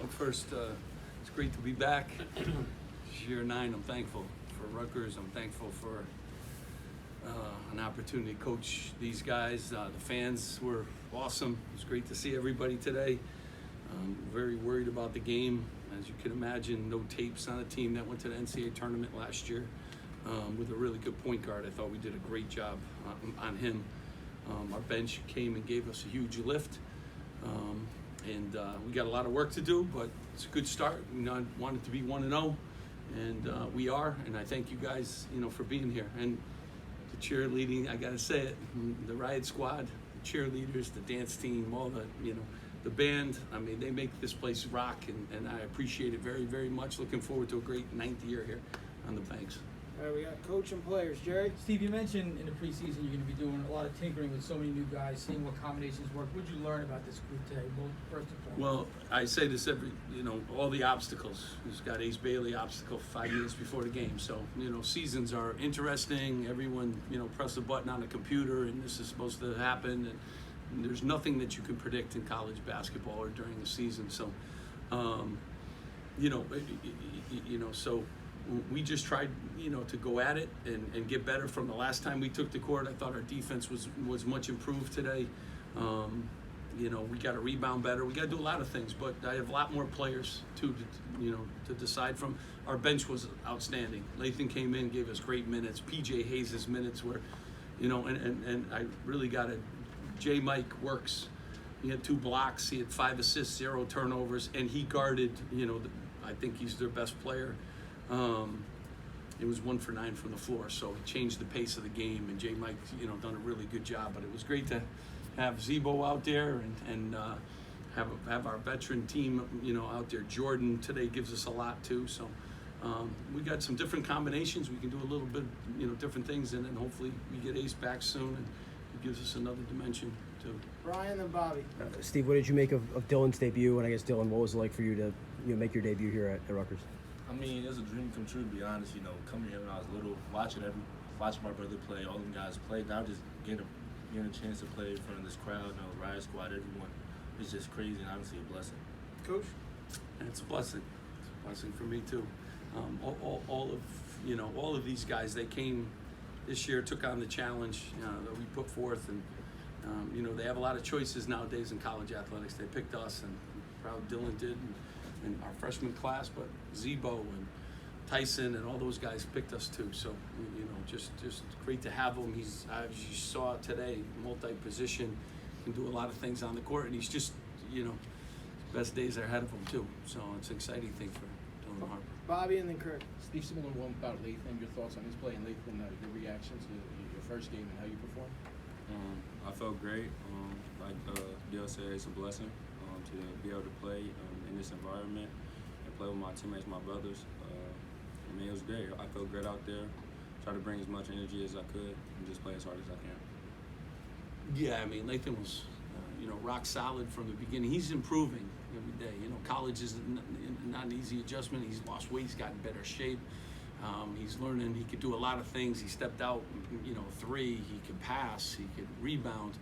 First, it's great to be back. It's year 9. I'm thankful for Rutgers. I'm thankful for an opportunity to coach these guys. The fans were awesome. It was great to see everybody today. Very worried about the game. As you can imagine, no tapes on a team that went to the NCAA tournament last year with a really good point guard. I thought we did a great job on him. Our bench came and gave us a huge lift. And we got a lot of work to do, but it's a good start. I wanted to be 1-0, and we are. And I thank you guys, for being here. And the cheerleading, I gotta say it, the Riot Squad, the cheerleaders, the dance team, all the band. I mean, they make this place rock, and I appreciate it very, very much. Looking forward to a great 9th year here on the Banks. All right, we got coach and players. Jerry? Steve, you mentioned in the preseason you're going to be doing a lot of tinkering with so many new guys, seeing what combinations work. What did you learn about this group today, both first and foremost? Well, I say this all the obstacles. He's got Ace Bailey obstacle 5 minutes before the game. So, seasons are interesting. Everyone, press a button on a computer and this is supposed to happen. And there's nothing that you can predict in college basketball or during the season. So, so we just tried, to go at it and get better from the last time we took the court. I thought our defense was much improved today. We got to rebound better. We got to do a lot of things, but I have a lot more players too, to decide from. Our bench was outstanding. Lathan came in, gave us great minutes. PJ Hayes' minutes were, and I really got it. J. Mike works. He had 2 blocks. He had 5 assists, 0 turnovers, and he guarded. I think he's their best player. It was 1 for 9 from the floor, so it changed the pace of the game. And J. Mike, done a really good job. But it was great to have Zebo out there and have our veteran team, out there. Jordan today gives us a lot too. So we got some different combinations. We can do a little bit, different things, and then hopefully we get Ace back soon, and it gives us another dimension too. Brian and Bobby. Steve, what did you make of Dylan's debut? And I guess Dylan, what was it like for you to make your debut here at Rutgers? I mean, it was a dream come true, to be honest. Coming here when I was little, watching my brother play, all them guys play. Now just getting a chance to play in front of this crowd, Riot Squad, everyone. It's just crazy and obviously a blessing. Coach? And it's a blessing. It's a blessing for me too. All of these guys, they came this year, took on the challenge that we put forth, and they have a lot of choices nowadays in college athletics. They picked us, and I'm proud Dylan did. And our freshman class, but Zebo and Tyson and all those guys picked us too. So, just great to have him. He's, as you saw today, multi-position, can do a lot of things on the court, and he's just, best days are ahead of him too. So it's an exciting thing for Dylan Harper. Bobby and then Kirk. Steve, similar one about Lathan, your thoughts on his play and Lathan, your reaction to your first game and how you performed? I felt great. Like Dale said, it's a blessing to be able to play in this environment and play with my teammates, my brothers. It was great. I felt great out there. Try to bring as much energy as I could and just play as hard as I can. Yeah, I mean, Lathan was, rock solid from the beginning. He's improving every day. College is not an easy adjustment. He's lost weight. He's gotten better shape. He's learning. He could do a lot of things. He stepped out, 3. He could pass. He could rebound.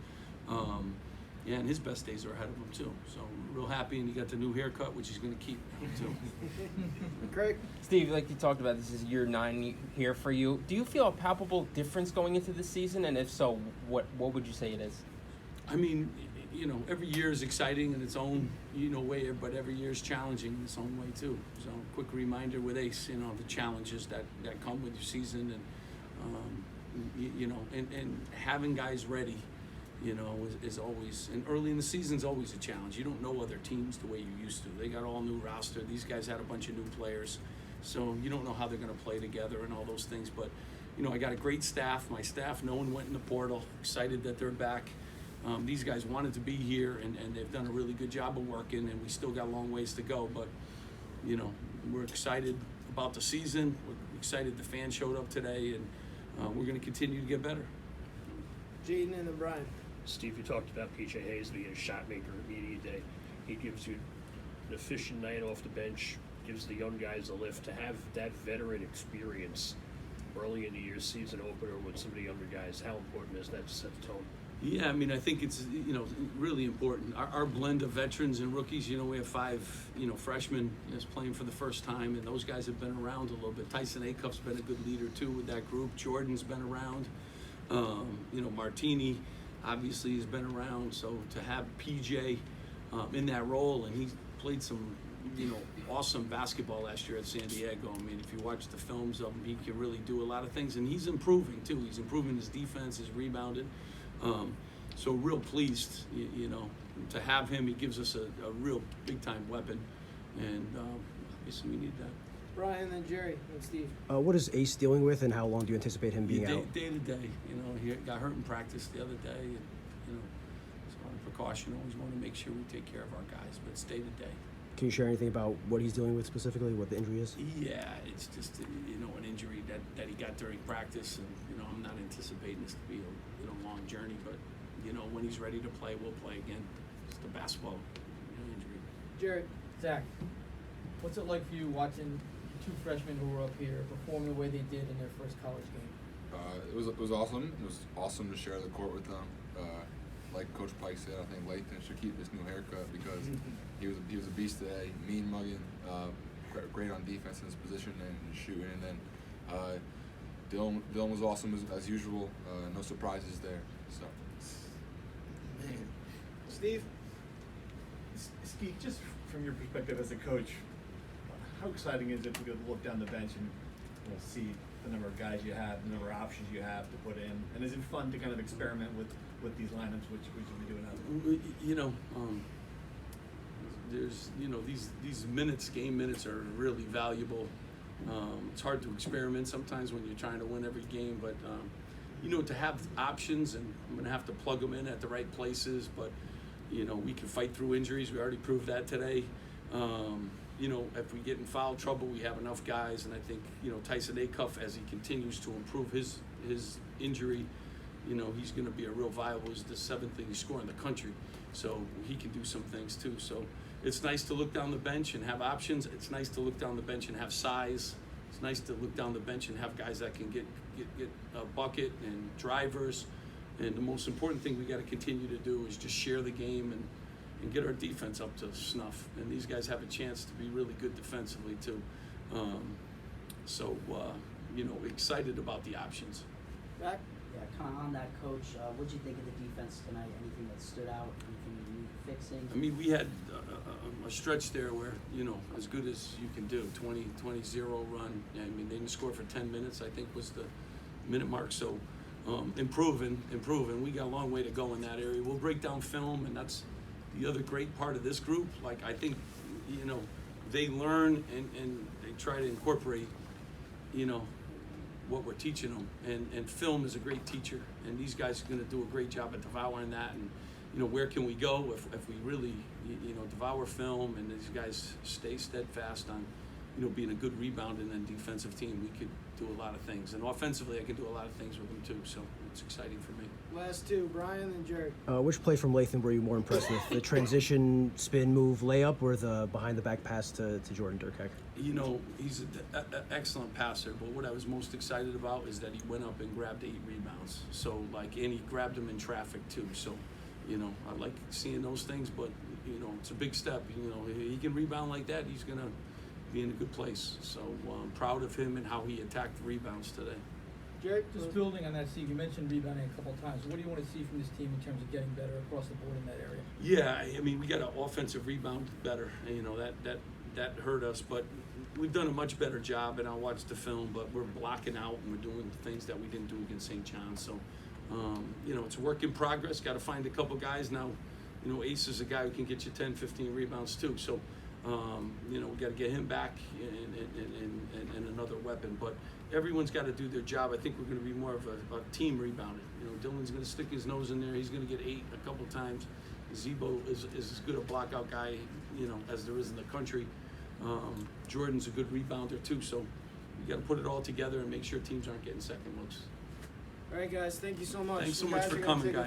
And his best days are ahead of him too. So real happy, and he got the new haircut, which he's going to keep too. Craig? Steve, like you talked about, this is year 9 here for you. Do you feel a palpable difference going into this season? And if so, what would you say it is? I mean, every year is exciting in its own, way, but every year is challenging in its own way too. So quick reminder with Ace, the challenges that come with your season, and and having guys ready. Is always, and early in the season is always a challenge. You don't know other teams the way you used to. They got all new roster. These guys had a bunch of new players. So you don't know how they're going to play together and all those things. But, I got a great staff. My staff, no one went in the portal. Excited that they're back. These guys wanted to be here, and they've done a really good job of working, and we still got a long ways to go. But, we're excited about the season. We're excited the fans showed up today, and we're going to continue to get better. Jaden and then Brian. Steve, you talked about PJ Hayes being a shot maker at media day. He gives you an efficient night off the bench, gives the young guys a lift. To have that veteran experience early in the year, season opener with some of the younger guys, how important is that to set the tone? Yeah, I mean, I think it's, really important. Our blend of veterans and rookies, we have 5, freshmen just playing for the first time, and those guys have been around a little bit. Tyson Acuff's been a good leader, too, with that group. Jordan's been around. Martini, obviously, has been around. So to have PJ in that role, and he played some, awesome basketball last year at San Diego. I mean, if you watch the films of him, he can really do a lot of things, and he's improving, too. He's improving his defense, his rebounding. So real pleased, to have him. He gives us a real big-time weapon, and obviously we need that. Brian and Jerry and Steve. What is Ace dealing with, and how long do you anticipate him being out? Day to day, he got hurt in practice the other day, and, so on precaution, always want to make sure we take care of our guys, but it's day to day. Can you share anything about what he's dealing with specifically, what the injury is? Yeah, it's just, an injury that he got during practice, and, I'm not anticipating this to be a long journey, but, when he's ready to play, we'll play again. It's the basketball injury. Jerry. Zach, what's it like for you watching 2 freshmen who were up here perform the way they did in their first college game? It was awesome. It was awesome to share the court with them. Like Coach Pike said, I think Lathan should keep this new haircut because he was a beast today. Mean mugging, great on defense in his position and shooting. And then Dylan was awesome as usual. No surprises there. So. Steve. Steve, just from your perspective as a coach, how exciting is it to be able to look down the bench and see the number of guys you have, the number of options you have to put in, and is it fun to kind of experiment with these lineups, which you'll be doing now? There's these minutes, game minutes, are really valuable. It's hard to experiment sometimes when you're trying to win every game, but to have options, and I'm gonna have to plug them in at the right places, but we can fight through injuries. We already proved that today. If we get in foul trouble, we have enough guys, and I think, Tyson Acuff, as he continues to improve his injury, he's going to be a real viable. He's the 7th leading scorer in the country, so he can do some things too. So it's nice to look down the bench and have options. It's nice to look down the bench and have size. It's nice to look down the bench and have guys that can get a bucket and drivers. And the most important thing we got to continue to do is just share the game and get our defense up to snuff. And these guys have a chance to be really good defensively too. Excited about the options. Back. Yeah, kind of on that, Coach. What did you think of the defense tonight? Anything that stood out? Anything you need fixing? I mean, we had a stretch there where, as good as you can do, 20-0 run. I mean, they didn't score for 10 minutes, I think was the minute mark. So improving. We got a long way to go in that area. We'll break down film, and that's the other great part of this group. Like, I think, they learn and they try to incorporate, what we're teaching them. And film is a great teacher, and these guys are going to do a great job at devouring that. And, where can we go if we really, devour film and these guys stay steadfast on, being a good rebounding and defensive team, we could do a lot of things. And offensively, I can do a lot of things with them too, so it's exciting for me. Last 2, Brian and Jerry. Which play from Lathan were you more impressed with? The transition, spin move, layup, or the behind-the-back pass to Jordan Durkheck? He's an excellent passer, but what I was most excited about is that he went up and grabbed 8 rebounds. So, and he grabbed them in traffic too. So, I like seeing those things, but, it's a big step. He can rebound like that, he's going to be in a good place. So I'm proud of him and how he attacked the rebounds today. Jerry? Just building on that, Steve, you mentioned rebounding a couple of times. What do you want to see from this team in terms of getting better across the board in that area? Yeah, I mean, we got an offensive rebound better. That hurt us, but we've done a much better job, and I'll watch the film, but we're blocking out and we're doing things that we didn't do against St. John. So, it's a work in progress. Got to find a couple guys now. Ace is a guy who can get you 10, 15 rebounds too. So, we got to get him back and another weapon. But everyone's got to do their job. I think we're going to be more of a team rebounding. Dylan's going to stick his nose in there. He's going to get 8 a couple times. Zebo is as good a blockout guy, as there is in the country. Jordan's a good rebounder too. So we got to put it all together and make sure teams aren't getting second looks. All right, guys. Thank you so much. Thanks so You much guys for are gonna coming, take a guys.